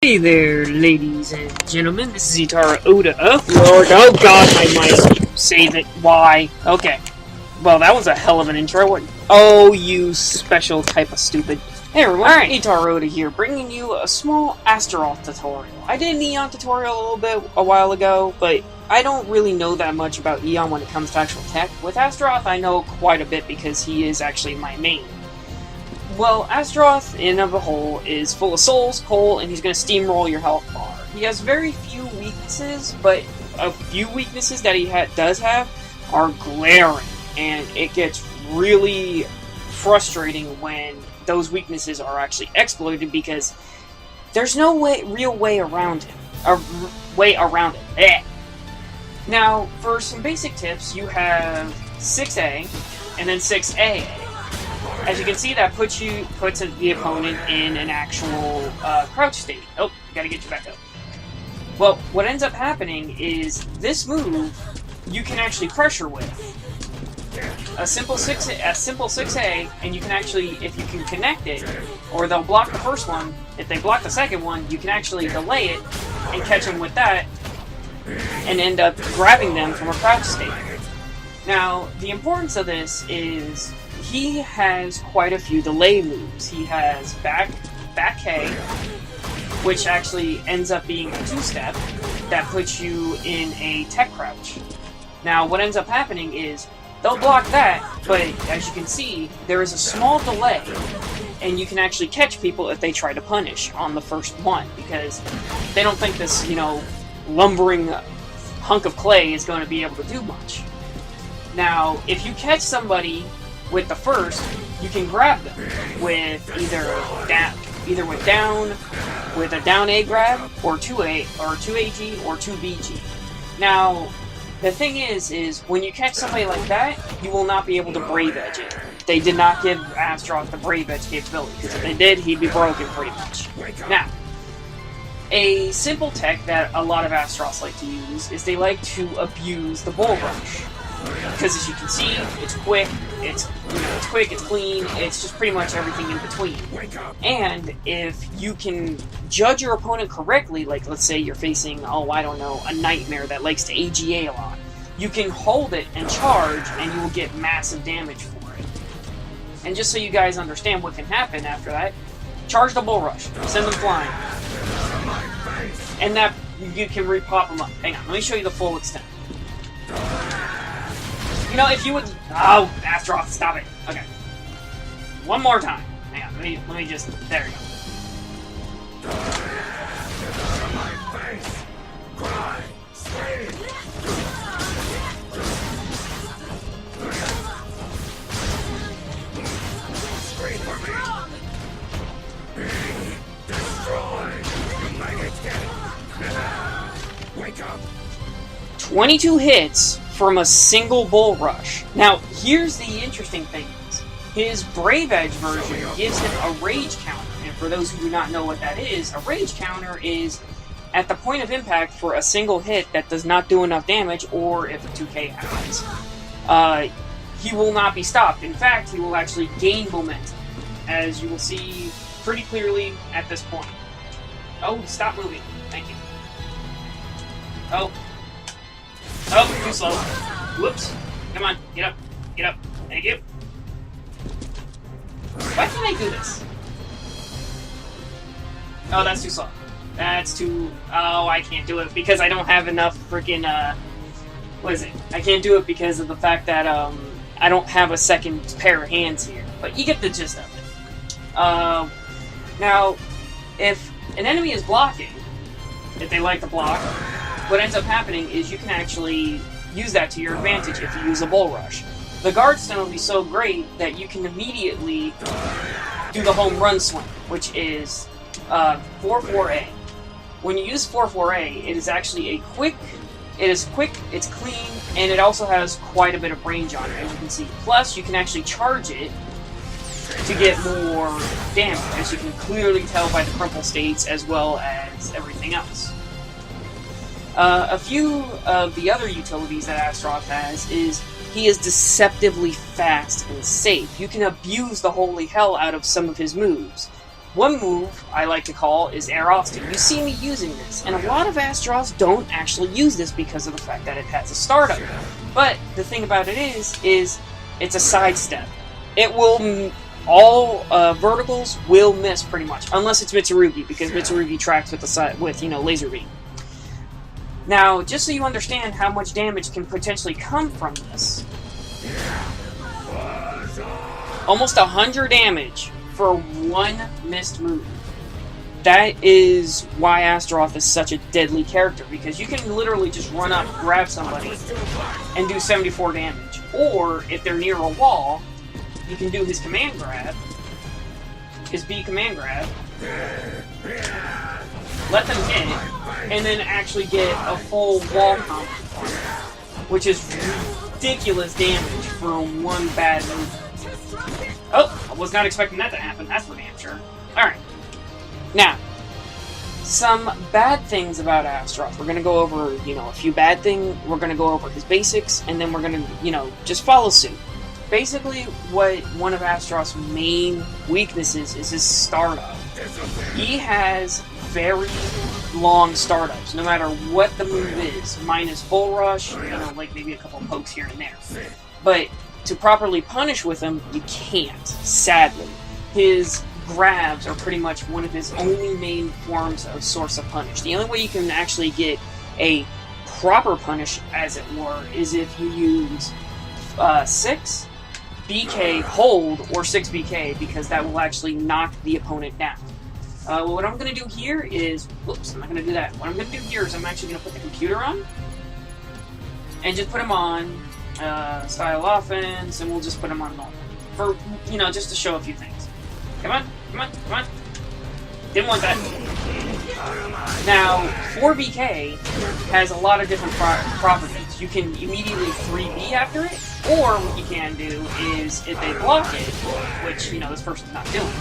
Hey there, ladies and gentlemen, this is Ittarra Oda. Lord, oh god, my mice. Save it. Why? Okay. Well, that was a hell of an intro. What? Oh, you special type of stupid. Hey everyone, alright, Ittarra Oda here, bringing you a small Astaroth tutorial. I did an Eon tutorial a while ago, but I don't really know that much about Eon when it comes to actual tech. With Astaroth, I know quite a bit because he is actually my main. Well, Astaroth, in of a whole, is full of souls, coal, and he's going to steamroll your health bar. He has very few weaknesses, but a few weaknesses that he does have are glaring, and it gets really frustrating when those weaknesses are actually exploited because there's no real way around it. Now, for some basic tips, you have 6A and then 6AA. As you can see, that puts the opponent in an actual crouch state. Oh, gotta get you back up. Well, what ends up happening is this move you can actually pressure with. A simple 6A, and you can actually, if you can connect it, or they'll block the first one. If they block the second one, you can actually delay it and catch them with that, and end up grabbing them from a crouch state. Now, the importance of this is he has quite a few delay moves. He has back K, which actually ends up being a two-step that puts you in a tech crouch. Now, what ends up happening is they'll block that, but as you can see, there is a small delay, and you can actually catch people if they try to punish on the first one, because they don't think this, lumbering hunk of clay is going to be able to do much. Now, if you catch somebody with the first, you can grab them with either with a down A grab, or 2A, or 2AG, or 2BG. Now, the thing is when you catch somebody like that, you will not be able to Brave Edge it. They did not give Astaroth the Brave Edge capability, because if they did, he'd be broken pretty much. Now, a simple tech that a lot of Astaroths like to use is they like to abuse the Bull Rush. Because as you can see, it's quick, it's clean, it's just pretty much everything in between. And if you can judge your opponent correctly, like let's say you're facing, a Nightmare that likes to AGA a lot, you can hold it and charge, and you will get massive damage for it. And just so you guys understand what can happen after that, charge the Bull Rush, send them flying. And that, you can repop them up. Hang on, let me show you the full extent. If you would... Oh, Astaroth, stop it. Okay. One more time. Hang on, let me just... There you go. Wake up. 22 hits from a single Bull Rush. Now, here's the interesting thing is, his Brave Edge version gives him a Rage counter, and for those who do not know what that is, a Rage counter is at the point of impact for a single hit that does not do enough damage, or if a 2K happens. He will not be stopped. In fact, he will actually gain momentum, as you will see pretty clearly at this point. Oh, stop moving. Thank you. Oh, too slow. Whoops. Come on, get up. Get up. Thank you. Why can't I do this? Oh, that's too slow. That's too... Oh, I can't do it because I don't have enough freaking, what is it? I can't do it because of the fact that, I don't have a second pair of hands here. But you get the gist of it. Now, if an enemy is blocking, if they like to block, what ends up happening is you can actually use that to your advantage if you use a Bull Rush. The guard stun will be so great that you can immediately do the home run swing, which is 4-4A. When you use 4-4A, it is actually quick, it's clean, and it also has quite a bit of range on it, as you can see. Plus, you can actually charge it to get more damage, as you can clearly tell by the crumple states as well as everything else. A few of the other utilities that Astaroth has is he is deceptively fast and safe. You can abuse the holy hell out of some of his moves. One move I like to call is Air Austin. You see me using this, and a lot of Astaroths don't actually use this because of the fact that it has a startup. But the thing about it is it's a sidestep. It will, all verticals will miss pretty much, unless it's Mitsurugi, because Mitsurugi tracks with laser beam. Now, just so you understand how much damage can potentially come from this, almost 100 damage for one missed move. That is why Astaroth is such a deadly character, because you can literally just run up, grab somebody, and do 74 damage. Or, if they're near a wall, you can do his command grab, his B command grab, let them hit, and then actually get a full wall combo, which is ridiculous damage for one bad move. Oh, I was not expecting that to happen, that's for damn sure. Alright. Now, some bad things about Astaroth. We're going to go over, a few bad things. We're going to go over his basics, and then we're going to, just follow suit. Basically, what one of Astaroth's main weaknesses is his startup. He has very long startups, no matter what the move is, minus full rush, like maybe a couple pokes here and there. But to properly punish with him, you can't, sadly. His grabs are pretty much one of his only main forms of source of punish. The only way you can actually get a proper punish, as it were, is if you use 6 BK hold or 6 BK, because that will actually knock the opponent down. What I'm going to do here is... Whoops, I'm not going to do that. What I'm going to do here is I'm actually going to put the computer on, and just put him on style offense, and we'll just put him on normal. For, just to show a few things. Come on, come on, come on. Didn't want that. Now, 4BK has a lot of different properties. You can immediately 3B after it, or what you can do is, if they block it, which, this person's not doing,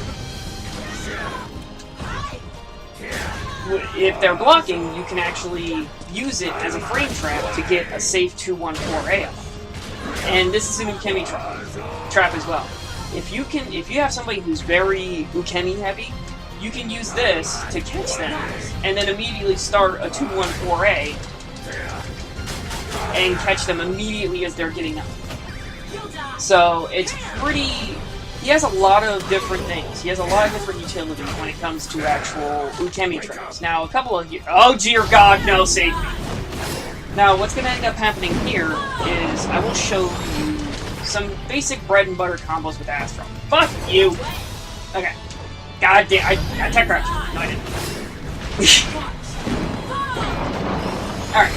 if they're blocking, you can actually use it as a frame trap to get a safe 2-1-4 AF. And this is an Ukemi trap as well. If you have somebody who's very Ukemi heavy, you can use this to catch them, and then immediately start a 2-1-4A, and catch them immediately as they're getting up. So it's pretty... He has a lot of different things. He has a lot of different utility when it comes to actual Ukemi traps. Now, a couple of... Oh, dear God, no, save me. Now, what's going to end up happening here is I will show you some basic bread and butter combos with Astaroth. Fuck you! Okay. God damn, I tech crouched. No, I didn't. Alright.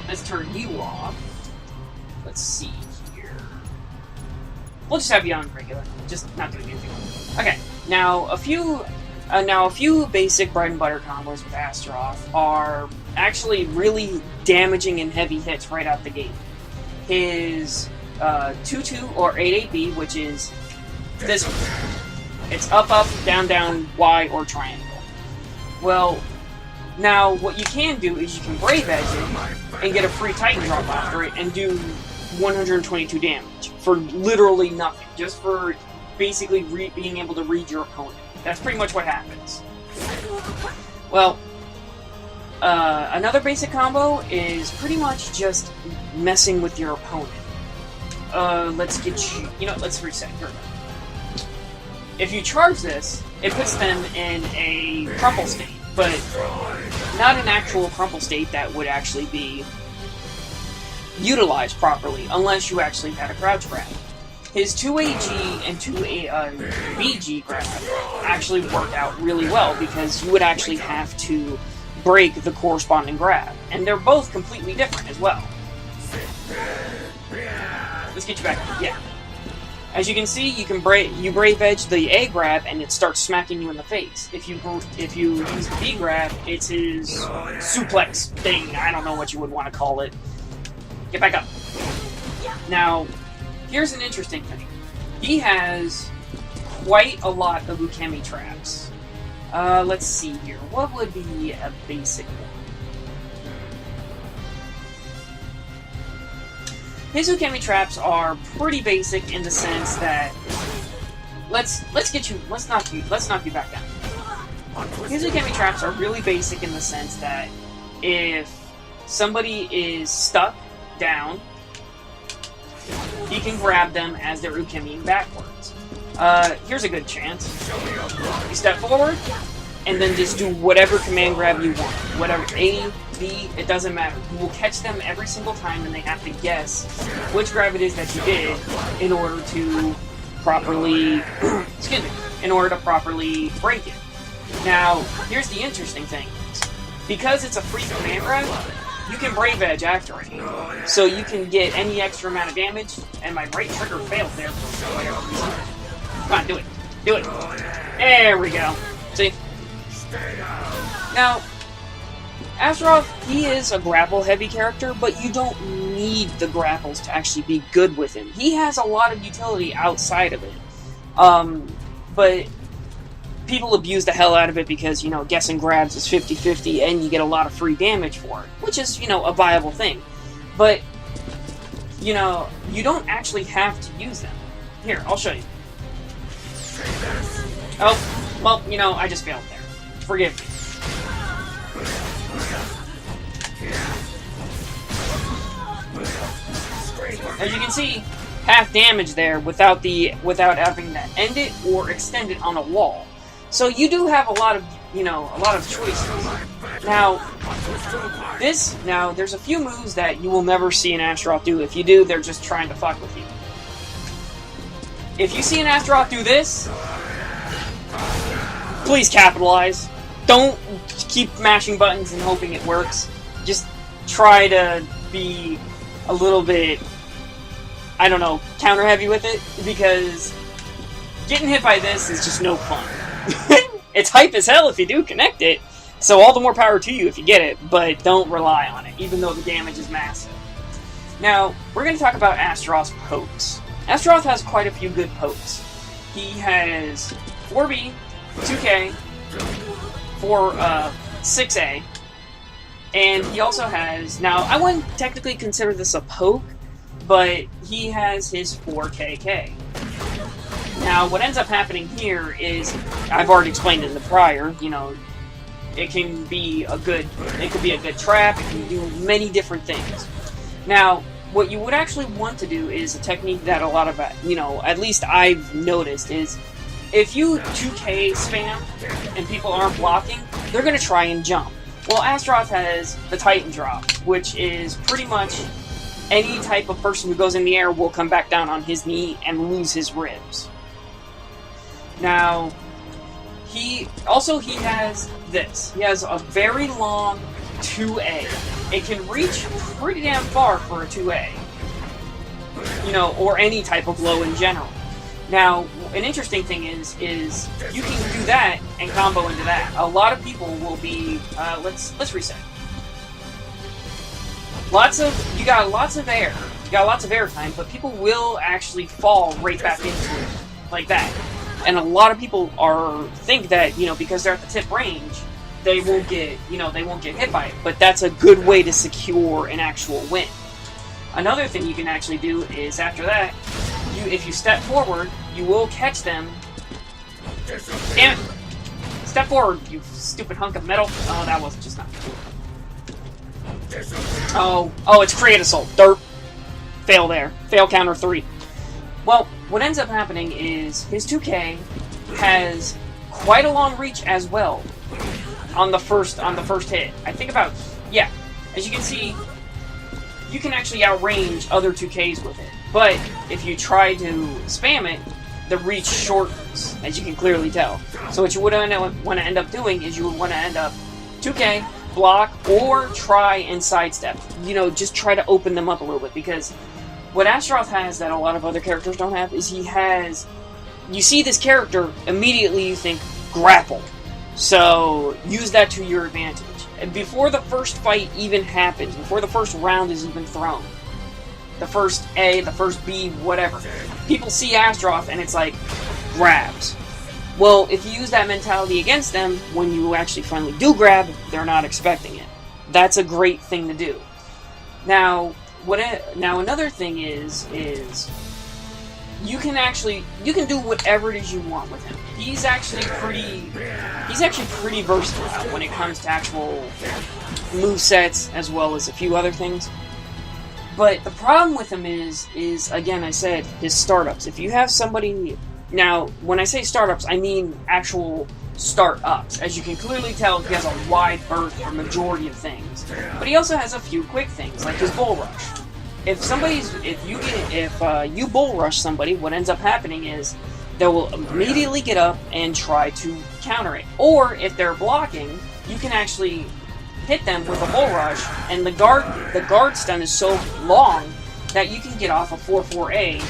Let's turn you off. Let's see here. We'll just have you on regular. Just not doing anything. Okay. Now, a few basic bread and butter combos with Astaroth are actually really damaging and heavy hits right out the gate. His 2-2 or 8-8B, which is this one. It's up, up, down, down, Y, or triangle. Well, now what you can do is you can Brave Edge it and get a free Titan drop after it and do 122 damage for literally nothing, just for basically being able to read your opponent. That's pretty much what happens. Well, another basic combo is pretty much just messing with your opponent. Let's get you... let's reset. Here we go. If you charge this, it puts them in a crumple state, but not an actual crumple state that would actually be utilized properly, unless you actually had a crouch grab. His 2AG and 2BG grab actually work out really well, because you would actually have to break the corresponding grab, and they're both completely different as well. Let's get you back. Yeah. As you can see, you Brave Edge the A grab, and it starts smacking you in the face. If you use the B grab, it's his suplex thing. I don't know what you would want to call it. Get back up. Now, here's an interesting thing. He has quite a lot of Ukemi traps. Let's see here. What would be a basic one? His Ukemi traps are pretty basic in the sense that let's knock you back down. Music enemy traps are really basic in the sense that if somebody is stuck down, he can grab them as they're ukemiing backwards. Here's a good chance. You step forward, and then just do whatever command grab you want. Whatever, A, B, it doesn't matter. You will catch them every single time, and they have to guess which grab it is that you did in order to properly, excuse me, in order to properly break it. Now, here's the interesting thing. Because it's a free command grab, you can Brave Edge after it. So you can get any extra amount of damage, and my right trigger failed there for whatever reason. Come on, do it. Do it. There we go. See? Now, Astaroth, he is a grapple-heavy character, but you don't need the grapples to actually be good with him. He has a lot of utility outside of it. But people abuse the hell out of it because, you know, guessing grabs is 50-50 and you get a lot of free damage for it, which is, you know, a viable thing. But, you know, you don't actually have to use them. Here, I'll show you. Oh, well, you know, I just failed there. Forgive me. As you can see, half damage there without having to end it or extend it on a wall. So you do have a lot of, you know, a lot of choices. Now, there's a few moves that you will never see an Astaroth do. If you do, they're just trying to fuck with you. If you see an Astaroth do this, please capitalize. Don't keep mashing buttons and hoping it works. Just try to be a little bit, I don't know, counter heavy with it, because getting hit by this is just no fun. It's hype as hell if you do connect it, so all the more power to you if you get it, but don't rely on it, even though the damage is massive. Now, we're going to talk about Astaroth's pokes. Astaroth has quite a few good pokes. He has 4B, 2K, 6A, and he also has, now I wouldn't technically consider this a poke, but he has his 4KK. Now, what ends up happening here is, I've already explained in the prior, you know, it could be a good trap, it can do many different things. Now, what you would actually want to do is a technique that a lot of, you know, at least I've noticed, is if you 2K spam and people aren't blocking, they're going to try and jump. Well, Astaroth has the Titan drop, which is pretty much any type of person who goes in the air will come back down on his knee and lose his ribs. Now, he has this. He has a very long 2A. It can reach pretty damn far for a 2A. You know, or any type of blow in general. Now, an interesting thing is you can do that and combo into that. A lot of people will be, let's reset. You got lots of air. You got lots of air time, but people will actually fall right back into it, like that. And a lot of people think that, you know, because they're at the tip range, they won't get hit by it. But that's a good way to secure an actual win. Another thing you can actually do is, after that, if you step forward, you will catch them. Damn it! Step forward, you stupid hunk of metal. Oh, that was just not cool. Oh, it's Create Assault. Derp. Fail there. Fail counter 3. Well, what ends up happening is his 2K has quite a long reach as well on the first hit. I think about, yeah. As you can see, you can actually outrange other 2Ks with it. But if you try to spam it, the reach shortens, as you can clearly tell. So what you would want to end up doing is you would want to end up 2K, block, or try and sidestep. You know, just try to open them up a little bit, because what Astaroth has that a lot of other characters don't have is you see this character, immediately you think, grapple. So use that to your advantage. And before the first fight even happens, before the first round is even thrown, the first A, the first B, whatever, people see Astaroth and it's like, grabs. Well, if you use that mentality against them, when you actually finally do grab, they're not expecting it. That's a great thing to do. Now, another thing is you can do whatever it is you want with him. He's actually pretty versatile when it comes to actual movesets, as well as a few other things. But the problem with him is again, I said, his startups. If you have somebody... Now, when I say startups, I mean actual startups. As you can clearly tell, he has a wide berth for majority of things. But he also has a few quick things, like his bull rush. If you bull rush somebody, what ends up happening is they will immediately get up and try to counter it. Or if they're blocking, you can actually hit them with a bull rush, and the guard stun is so long that you can get off a 4-4A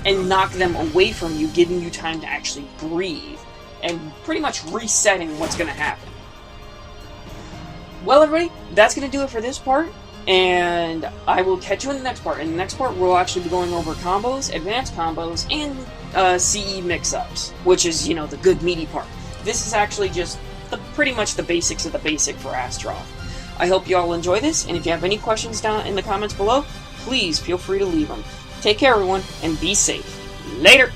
and knock them away from you, giving you time to actually breathe and pretty much resetting what's going to happen. Well, everybody, that's going to do it for this part. And I will catch you in the next part. In the next part, we'll actually be going over combos, advanced combos, and CE mix-ups, which is, you know, the good meaty part. This is actually just pretty much the basics of the basic for Astaroth. I hope you all enjoy this, and if you have any questions down in the comments below, please feel free to leave them. Take care, everyone, and be safe. Later!